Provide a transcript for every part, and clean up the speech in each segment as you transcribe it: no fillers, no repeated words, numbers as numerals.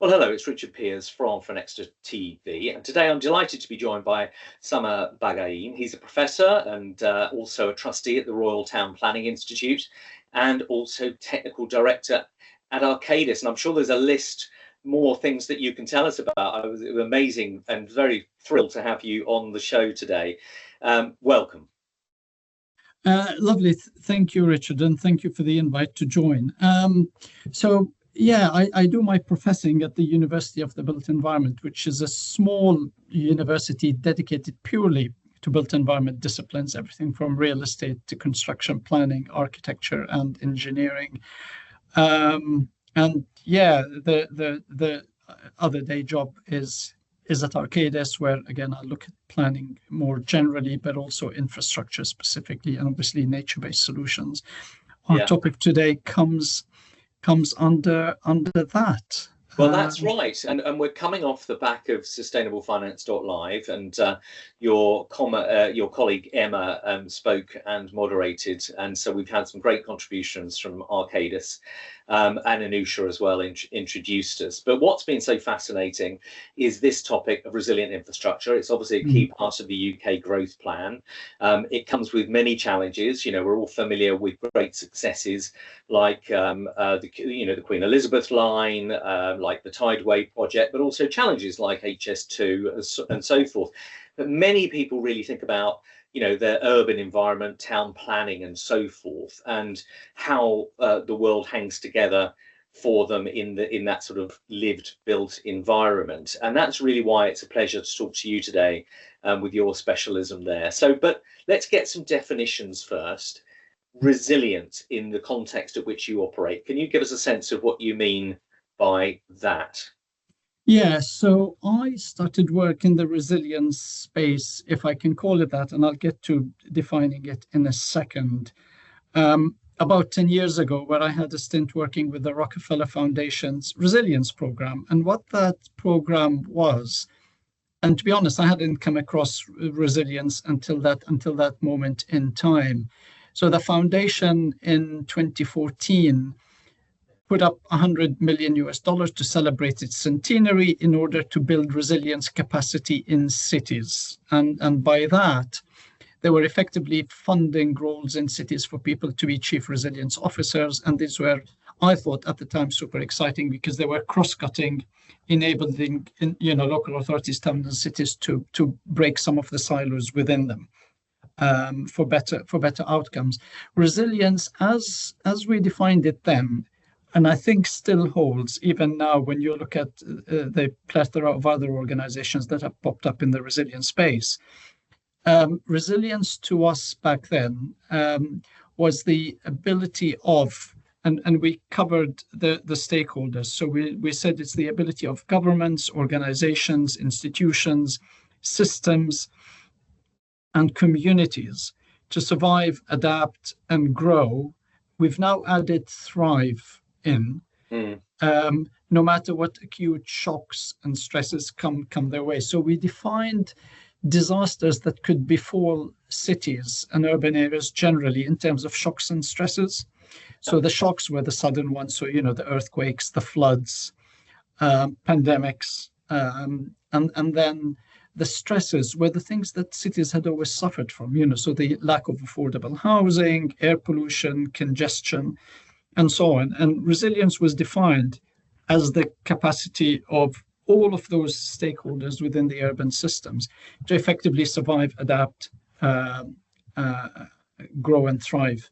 Well, hello, it's Richard Pears from Finextra TV, and today I'm delighted to be joined by Summer Bagain. He's a professor and also a trustee at the Royal Town Planning Institute and also technical director at Arcadis. And I'm sure there's a list more things that you can tell us about. It was amazing and very thrilled to have you on the show today. Welcome. Lovely. Thank you, Richard, and thank you for the invite to join. I do my professing at the University of the Built Environment, which is a small university dedicated purely to built environment disciplines, everything from real estate to construction planning, architecture, and engineering. The other day job is at Arcadis, where again I look at planning more generally, but also infrastructure specifically, and obviously nature-based solutions. Our topic today comes under that. Well, that's right. And we're coming off the back of sustainablefinance.live, and your colleague Emma spoke and moderated. And so we've had some great contributions from Arcadis, and Anusha as well introduced us. But what's been so fascinating is this topic of resilient infrastructure. It's obviously a key part of the UK growth plan. It comes with many challenges. You know, we're all familiar with great successes like the Queen Elizabeth line, like the Tideway project, but also challenges like HS2 and so forth. But many people really think about, you know, their urban environment, town planning and so forth, and how the world hangs together for them in that sort of lived built environment. And that's really why it's a pleasure to talk to you today with your specialism there. So, but let's get some definitions first. Resilient in the context at which you operate. Can you give us a sense of what you mean by that? Yeah, so I started work in the resilience space, if I can call it that, and I'll get to defining it in a second. About 10 years ago, where I had a stint working with the Rockefeller Foundation's resilience program. And what that program was, and to be honest, I hadn't come across resilience until that moment in time. So the foundation in 2014 put up $100 million to celebrate its centenary in order to build resilience capacity in cities. And by that, they were effectively funding roles in cities for people to be chief resilience officers. And these were, I thought at the time, super exciting because they were cross-cutting, enabling local authorities, towns and cities to break some of the silos within them. For better outcomes. Resilience, as we defined it then, and I think still holds even now when you look at the plethora of other organizations that have popped up in the resilience space. Resilience to us back then was the ability of, and we covered the stakeholders. So we said it's the ability of governments, organizations, institutions, systems, and communities to survive, adapt, and grow. We've now added thrive in, no matter what acute shocks and stresses come their way. So we defined disasters that could befall cities and urban areas generally in terms of shocks and stresses. So the shocks were the sudden ones, so, the earthquakes, the floods, pandemics, and then the stresses were the things that cities had always suffered from, so the lack of affordable housing, air pollution, congestion, and so on. And resilience was defined as the capacity of all of those stakeholders within the urban systems to effectively survive, adapt, grow, and thrive.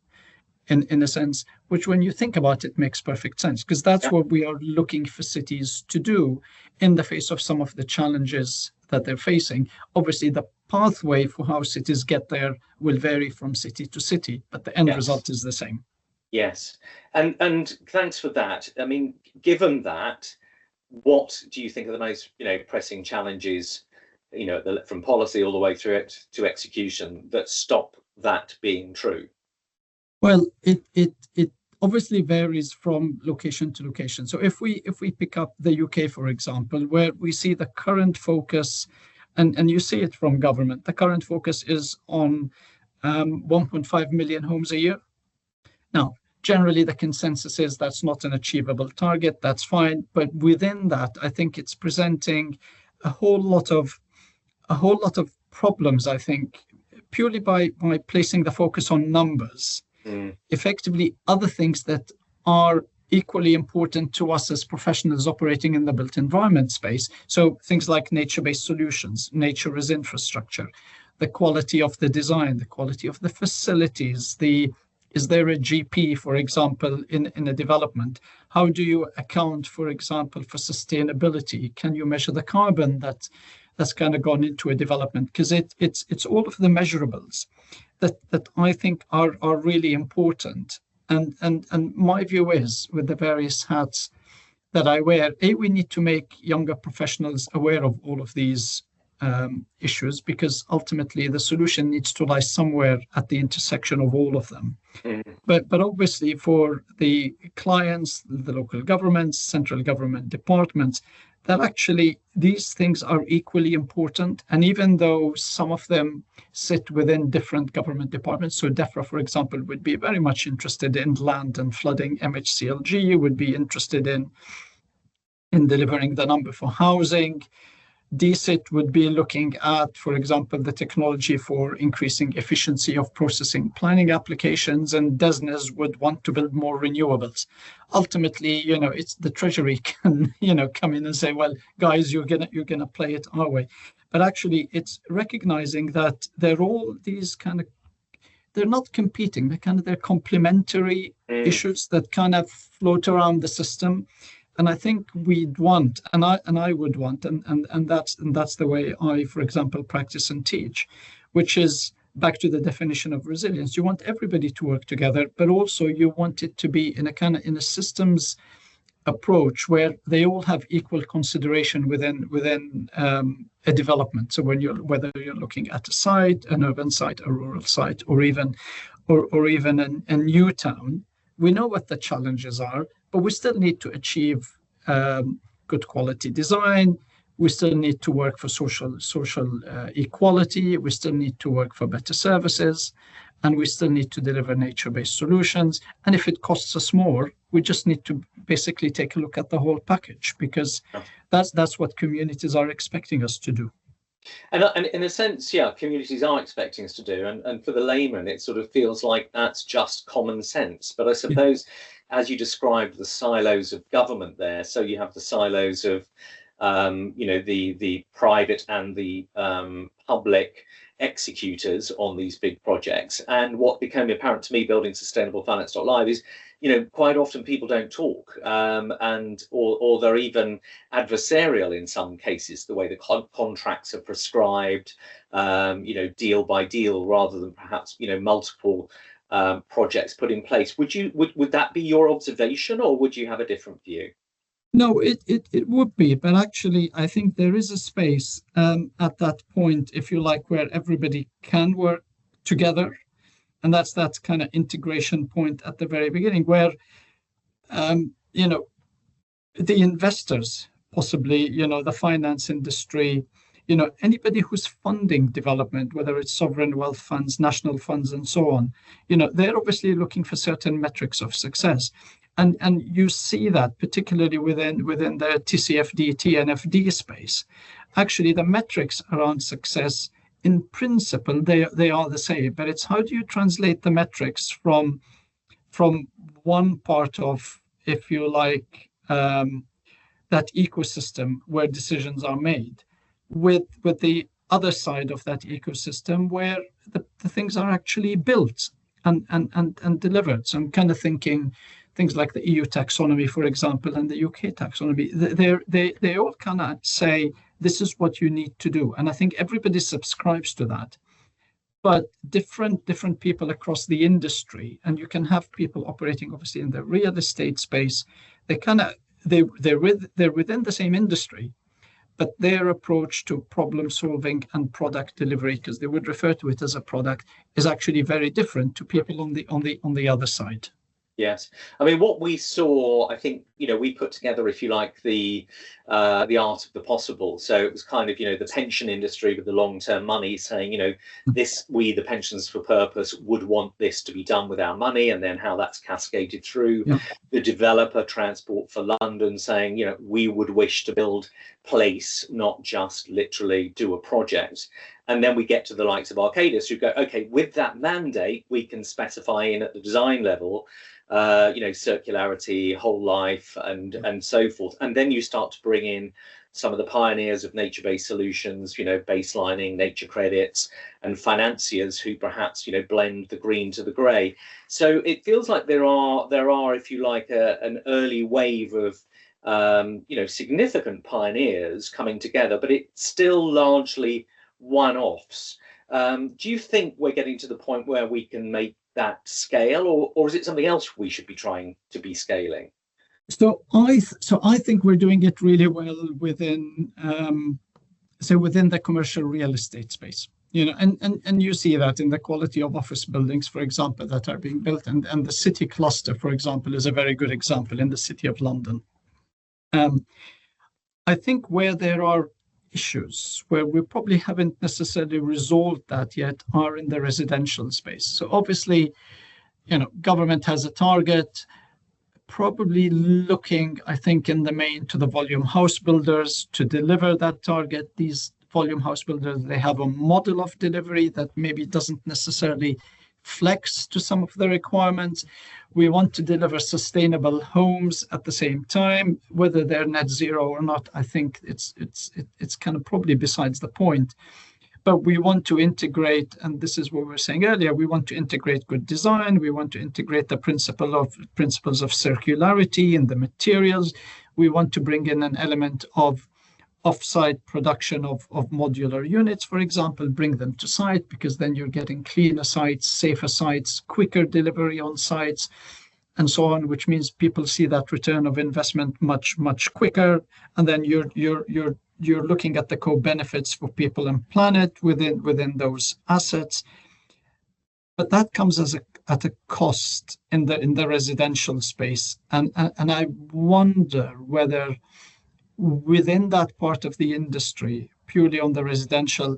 In a sense, which when you think about it makes perfect sense, because that's what we are looking for cities to do in the face of some of the challenges that they're facing. Obviously, the pathway for how cities get there will vary from city to city, but the end result is the same. Yes, and thanks for that. I mean, given that, what do you think are the most pressing challenges, from policy all the way through it to execution that stop that being true? Well, it obviously varies from location to location. So if we pick up the UK, for example, where we see the current focus, and you see it from government, the current focus is on 1.5 million homes a year. Now, generally the consensus is that's not an achievable target. That's fine, but within that, I think it's presenting a whole lot of problems, I think, purely by placing the focus on numbers. Effectively, other things that are equally important to us as professionals operating in the built environment space. So things like nature-based solutions, nature as infrastructure, the quality of the design, the quality of the facilities, is there a GP, for example, in a development? How do you account, for example, for sustainability? Can you measure the carbon that's kind of gone into a development? Because it's all of the measurables that I think are really important. And my view is, with the various hats that I wear, we need to make younger professionals aware of all of these issues, because ultimately the solution needs to lie somewhere at the intersection of all of them. But obviously for the clients, the local governments, central government departments, that actually these things are equally important. And even though some of them sit within different government departments, so DEFRA, for example, would be very much interested in land and flooding, MHCLG would be interested in delivering the number for housing, DSIT would be looking at, for example, the technology for increasing efficiency of processing planning applications, and DESNES would want to build more renewables. Ultimately, it's the Treasury can, come in and say, well, guys, you're gonna play it our way. But actually, it's recognizing that they're all these they're not competing. They're complementary issues that kind of float around the system. And I think we'd want, and I would want, and that's the way I, for example, practice and teach, which is back to the definition of resilience. You want everybody to work together, but also you want it to be in a systems approach where they all have equal consideration within a development. So whether you're looking at a site, an urban site, a rural site, or even a new town, we know what the challenges are. But we still need to achieve good quality design. We still need to work for social equality. We still need to work for better services, and we still need to deliver nature-based solutions. And if it costs us more, we just need to basically take a look at the whole package, because that's what communities are expecting us to do. And in a sense, yeah, communities are expecting us to do. And for the layman, it sort of feels like that's just common sense. But I suppose, as you described, the silos of government there, so you have the silos of, the private and the public executors on these big projects. And what became apparent to me building sustainablefinance.live is, quite often people don't talk, or they're even adversarial in some cases, the way the contracts are prescribed, deal by deal, rather than perhaps, multiple projects put in place. Would that be your observation, or would you have a different view? No, it would be, but actually I think there is a space at that point, if you like, where everybody can work together. And that's that kind of integration point at the very beginning, where, the investors, possibly, the finance industry, anybody who's funding development, whether it's sovereign wealth funds, national funds, and so on, they're obviously looking for certain metrics of success. And you see that particularly within the TCFD, TNFD space. Actually, the metrics around success, in principle, they are the same, but it's how do you translate the metrics from one part of, if you like, that ecosystem where decisions are made, with the other side of that ecosystem where the things are actually built and delivered. So I'm kind of thinking things like the EU taxonomy, for example, and the UK taxonomy. They all kind of say, this is what you need to do. And I think everybody subscribes to that. But different people across the industry, and you can have people operating obviously in the real estate space, they're within the same industry, but their approach to problem solving and product delivery, because they would refer to it as a product, is actually very different to people on the other side. Yes, I mean what we saw, I think, we put together, if you like, the art of the possible. So it was kind of, the pension industry with the long-term money saying, this, we, the pensions for purpose, would want this to be done with our money, and then how that's cascaded through. Yeah. The developer, Transport for London, saying, we would wish to build place, not just literally do a project. And then we get to the likes of Arcadis who go, okay, with that mandate, we can specify in at the design level, circularity, whole life, and so forth. And then you start to bring in some of the pioneers of nature-based solutions, baselining, nature credits, and financiers who perhaps, blend the green to the grey. So it feels like there are, if you like, an early wave of significant pioneers coming together, but it's still largely one-offs. Do you think we're getting to the point where we can make that scale, or is it something else we should be trying to be scaling? So I think we're doing it really well within within the commercial real estate space. And you see that in the quality of office buildings, for example, that are being built, and the city cluster, for example, is a very good example in the City of London. I think where there are issues where we probably haven't necessarily resolved that yet are in the residential space. So obviously, government has a target, probably looking, I think, in the main to the volume house builders to deliver that target. These volume house builders, they have a model of delivery that maybe doesn't necessarily flex to some of the requirements. We want to deliver sustainable homes at the same time, whether they're net zero or not. I think it's kind of probably besides the point. But we want to integrate, and this is what we were saying earlier, we want to integrate good design. We want to integrate the principles of circularity in the materials. We want to bring in an element of off-site production of modular units, for example, bring them to site, because then you're getting cleaner sites, safer sites, quicker delivery on sites, and so on, which means people see that return of investment much, much quicker. And then you're looking at the co-benefits for people and planet within those assets. But that comes at a cost in the residential space. And I wonder whether within that part of the industry, purely on the residential,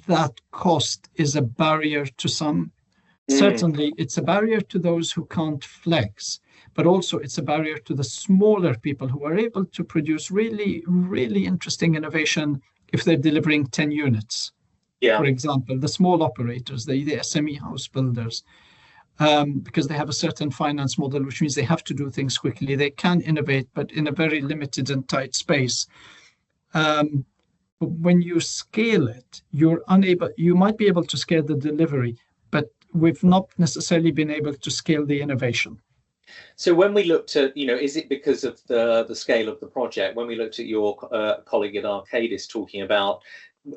that cost is a barrier to some. Certainly, it's a barrier to those who can't flex, but also it's a barrier to the smaller people who are able to produce really, really interesting innovation if they're delivering 10 units. Yeah. For example, the small operators, the SME house builders, because they have a certain finance model, which means they have to do things quickly. They can innovate, but in a very limited and tight space. But when you scale it, you might be able to scale the delivery, but we've not necessarily been able to scale the innovation. So when we looked at, is it because of the scale of the project? When we looked at your colleague at Arcadis talking about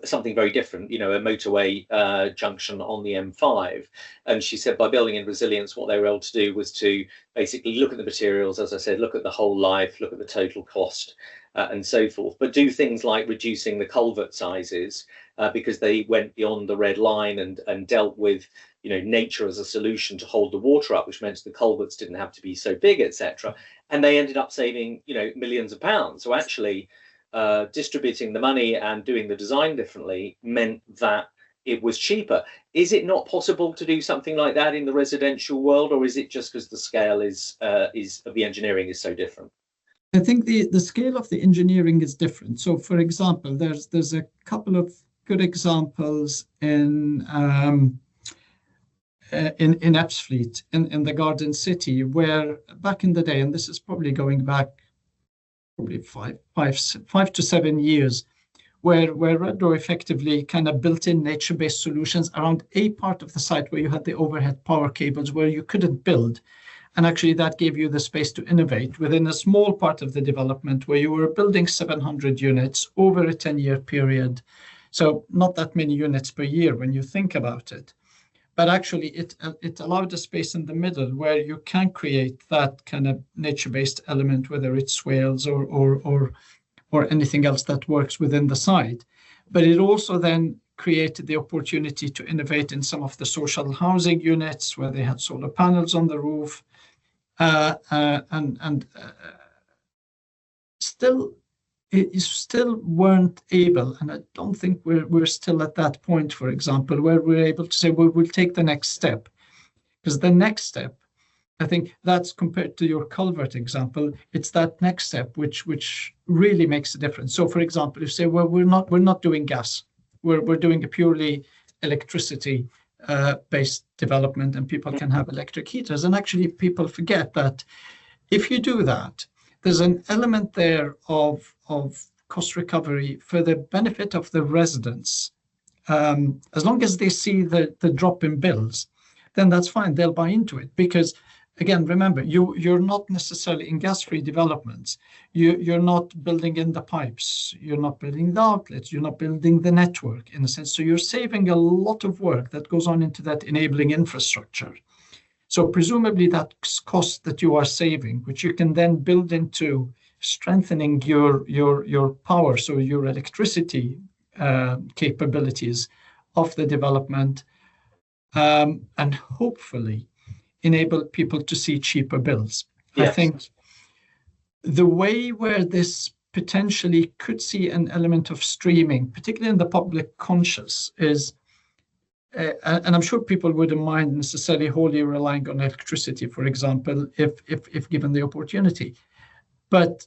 something very different, a motorway junction on the M5. And she said by building in resilience, what they were able to do was to basically look at the materials, as I said, look at the whole life, look at the total cost, and so forth, but do things like reducing the culvert sizes because they went beyond the red line and dealt with, nature as a solution to hold the water up, which meant the culverts didn't have to be so big, etc. And they ended up saving, millions of pounds. So actually, distributing the money and doing the design differently meant that it was cheaper. Is it not possible to do something like that in the residential world, or is it just because the scale of the engineering is so different? I think the scale of the engineering is different. So, for example, there's a couple of good examples in Ebbsfleet in the Garden City, where back in the day, and this is probably going back probably five to 7 years, where Redrow effectively kind of built in nature-based solutions around a part of the site where you had the overhead power cables where you couldn't build. And actually that gave you the space to innovate within a small part of the development where you were building 700 units over a 10-year period. So not that many units per year when you think about it. But actually, it allowed a space in the middle where you can create that kind of nature-based element, whether it's swales or anything else that works within the site. But it also then created the opportunity to innovate in some of the social housing units where they had solar panels on the roof, and still, it still weren't able, and I don't think we're still at that point, for example, where we're able to say, well, we'll take the next step. Because the next step, I think that's compared to your culvert example, it's that next step which really makes a difference. So for example, if you say, well, we're not doing gas, we're doing a purely electricity based development, and people can have electric heaters. And actually people forget that if you do that, there's an element there of cost recovery for the benefit of the residents. As long as they see the drop in bills, then that's fine. They'll buy into it because, again, remember, you're not necessarily in gas-free developments. You're not building in the pipes. You're not building the outlets. You're not building the network in a sense. So you're saving a lot of work that goes on into that enabling infrastructure. So presumably that's cost that you are saving, which you can then build into strengthening your power, so your electricity capabilities of the development, and hopefully enable people to see cheaper bills. Yes. I think the way where this potentially could see an element of streaming, particularly in the public conscious, is, and I'm sure people wouldn't mind necessarily wholly relying on electricity, for example, if given the opportunity. But,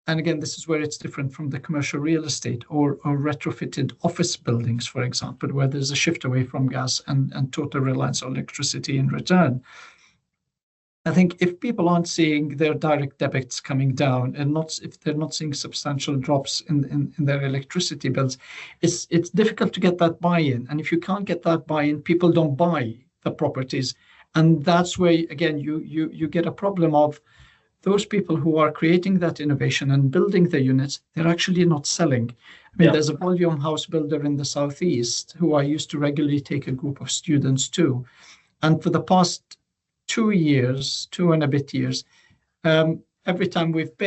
and again, this is where it's different from the commercial real estate or retrofitted office buildings, for example, where there's a shift away from gas and total reliance on electricity in return. I think if people aren't seeing their direct debits coming down, and if they're not seeing substantial drops in their electricity bills, it's difficult to get that buy-in. And if you can't get that buy-in, people don't buy the properties. And that's where, again, you get a problem of those people who are creating that innovation and building the units, they're actually not selling. I mean, There's a volume house builder in the Southeast who I used to regularly take a group of students to. And for the past 2 years, 2 and a bit years, every time they've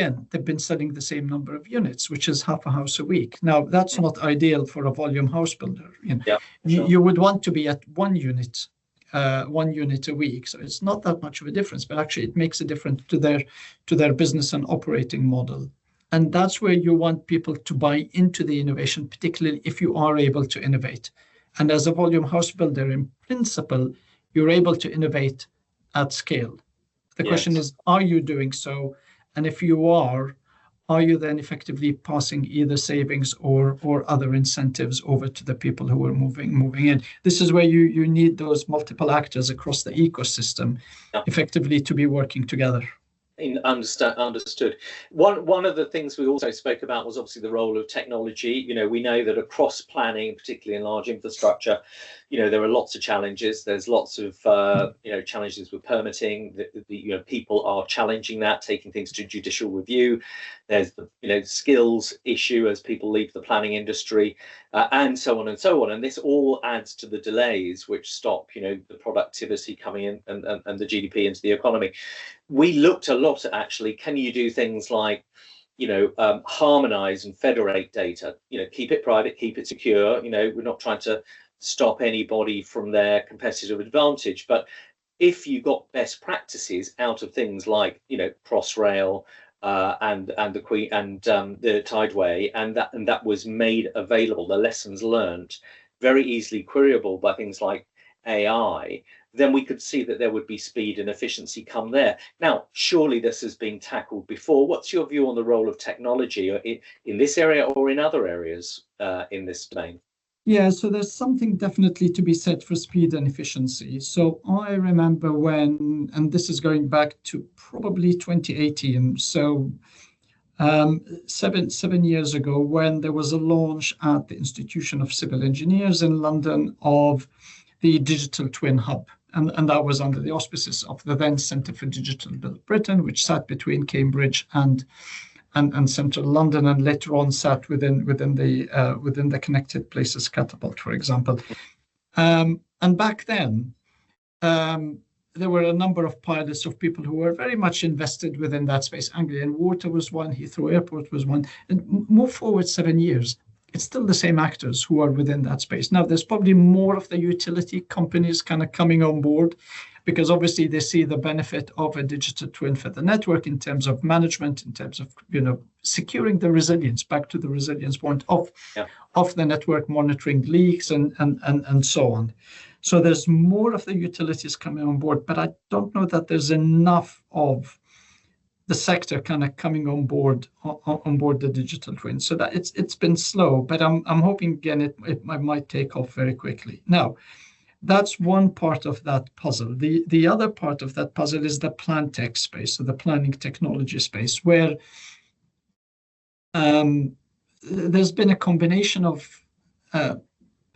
been selling the same number of units, which is half a house a week. Now, that's not ideal for a volume house builder. You would want to be at one unit a week. So it's not that much of a difference, but actually it makes a difference to their business and operating model. And that's where you want people to buy into the innovation, particularly if you are able to innovate. And as a volume house builder, in principle, you're able to innovate at scale. The question is, are you doing so? And if you are you then effectively passing either savings or other incentives over to the people who are moving in? This is where you need those multiple actors across the ecosystem effectively to be working together. Understood. One of the things we also spoke about was obviously the role of technology. We know that across planning, particularly in large infrastructure, there are lots of challenges. There's lots of challenges with permitting. People are challenging that, taking things to judicial review. There's the skills issue as people leave the planning industry, and so on and so on. And this all adds to the delays which stop the productivity coming in and the GDP into the economy. We looked a lot at actually, can you do things like harmonize and federate data, keep it private, keep it secure. We're not trying to stop anybody from their competitive advantage, but if you got best practices out of things like Crossrail and the Tideway, and that was made available, the lessons learned very easily queryable by things like AI, then we could see that there would be speed and efficiency come there. Now, surely this has been tackled before. What's your view on the role of technology in this area or in other areas in this domain? Yeah, so there's something definitely to be said for speed and efficiency. So I remember when, and this is going back to probably 2018, so 7 years ago, when there was a launch at the Institution of Civil Engineers in London of the Digital Twin Hub. And that was under the auspices of the then Centre for Digital Build Britain, which sat between Cambridge and central London, and later on sat within the Connected Places Catapult, for example. And back then, there were a number of pilots of people who were very much invested within that space. Anglian Water was one, Heathrow Airport was one. And move forward 7 years, it's still the same actors who are within that space. Now, there's probably more of the utility companies kind of coming on board, because obviously they see the benefit of a digital twin for the network in terms of management, in terms of securing the resilience, back to the resilience point of the network, monitoring leaks and so on. So there's more of the utilities coming on board, but I don't know that there's enough of the sector kind of coming on board the digital twin. So that it's been slow, but I'm hoping again it might take off very quickly. Now, that's one part of that puzzle. The other part of that puzzle is the plan tech space, so the planning technology space, where there's been a combination of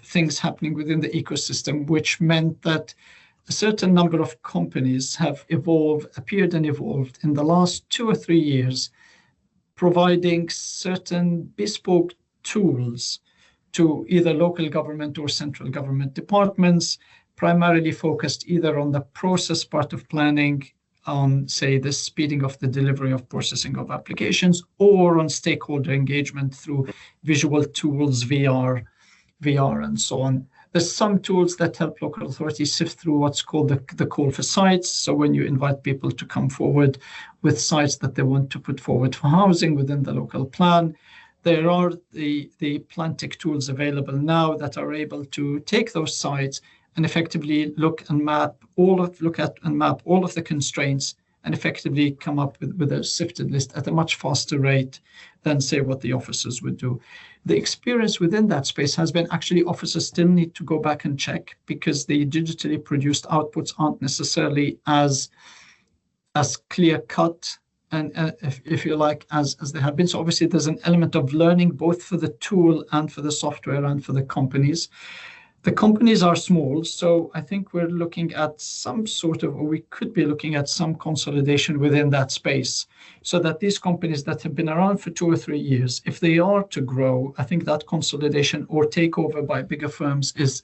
things happening within the ecosystem, which meant that a certain number of companies have appeared and evolved in the last 2 or 3 years, providing certain bespoke tools to either local government or central government departments, primarily focused either on the process part of planning, on, say, the speeding of the delivery of processing of applications, or on stakeholder engagement through visual tools, VR, and so on. There's some tools that help local authorities sift through what's called the call for sites. So when you invite people to come forward with sites that they want to put forward for housing within the local plan, there are the plan tech tools available now that are able to take those sites and effectively look at and map all of the constraints and effectively come up with a sifted list at a much faster rate than, say, what the officers would do. The experience within that space has been actually officers still need to go back and check, because the digitally produced outputs aren't necessarily as clear cut and if you like as they have been. So obviously there's an element of learning both for the tool and for the software and for the companies. The companies are small, so I think we're looking at we could be looking at some consolidation within that space, so that these companies that have been around for 2 or 3 years, if they are to grow, I think that consolidation or takeover by bigger firms is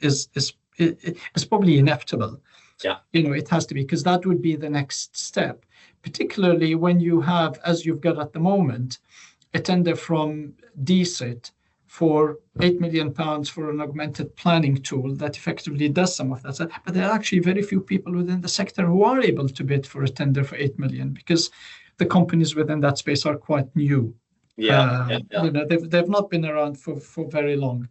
probably inevitable. Yeah, it has to be, because that would be the next step, particularly when you have, as you've got at the moment, a tender from DSIT for £8 million for an augmented planning tool that effectively does some of that. But there are actually very few people within the sector who are able to bid for a tender for 8 million, because the companies within that space are quite new. They've not been around for very long.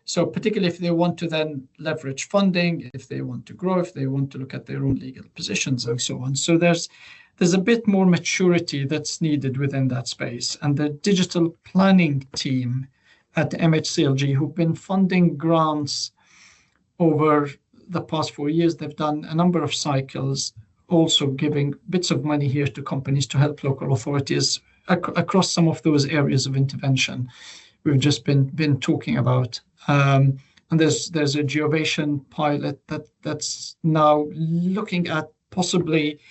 So particularly if they want to then leverage funding, if they want to grow, if they want to look at their own legal positions and so on. So there's a bit more maturity that's needed within that space. And the digital planning team at MHCLG, who've been funding grants over the past 4 years. They've done a number of cycles, also giving bits of money here to companies to help local authorities across some of those areas of intervention we've just been talking about. And there's a Geovation pilot that's now looking at possibly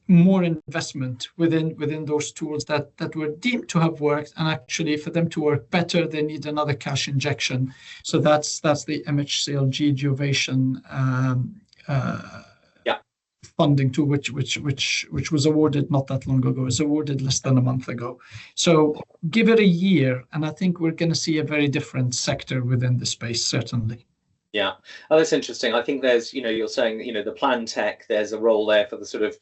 more investment within those tools that were deemed to have worked, and actually for them to work better they need another cash injection. So that's the MHCLG Geovation funding tool, which was awarded not that long ago. It was awarded less than a month ago. So give it a year and I think we're going to see a very different sector within the space, certainly. Yeah. Oh, that's interesting. I think there's, you're saying, the plan tech, there's a role there for the sort of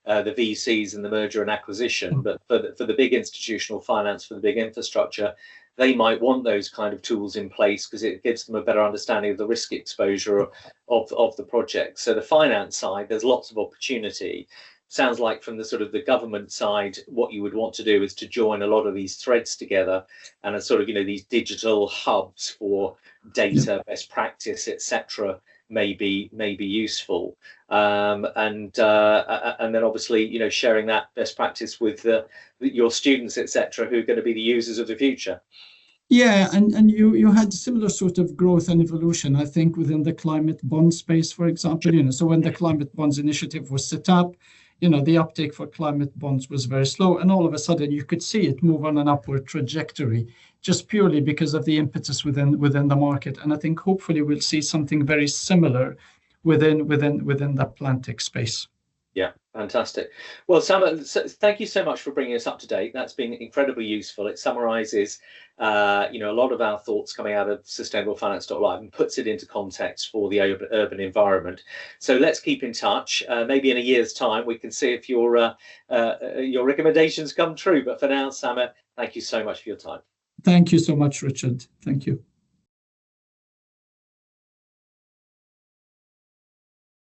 the VCs and the merger and acquisition, but for the big institutional finance, for the big infrastructure, they might want those kind of tools in place because it gives them a better understanding of the risk exposure of the project. So the finance side, there's lots of opportunity. Sounds like from the sort of the government side, what you would want to do is to join a lot of these threads together and a sort of, these digital hubs for data, best practice, etc. may be useful, and then obviously sharing that best practice with your students, etc., who are going to be the users of the future. Yeah, and you had similar sort of growth and evolution, I think, within the climate bond space, for example. So when the climate bonds initiative was set up, the uptake for climate bonds was very slow, and all of a sudden you could see it move on an upward trajectory, just purely because of the impetus within the market. And I think hopefully we'll see something very similar within that plan tech space. Yeah, Fantastic. Well, Sam, thank you so much for bringing us up to date. That's been incredibly useful. It summarizes, a lot of our thoughts coming out of sustainablefinance.live and puts it into context for the urban environment. So let's keep in touch. Maybe in a year's time, we can see if your recommendations come true. But for now, Sam, thank you so much for your time. Thank you so much, Richard. Thank you.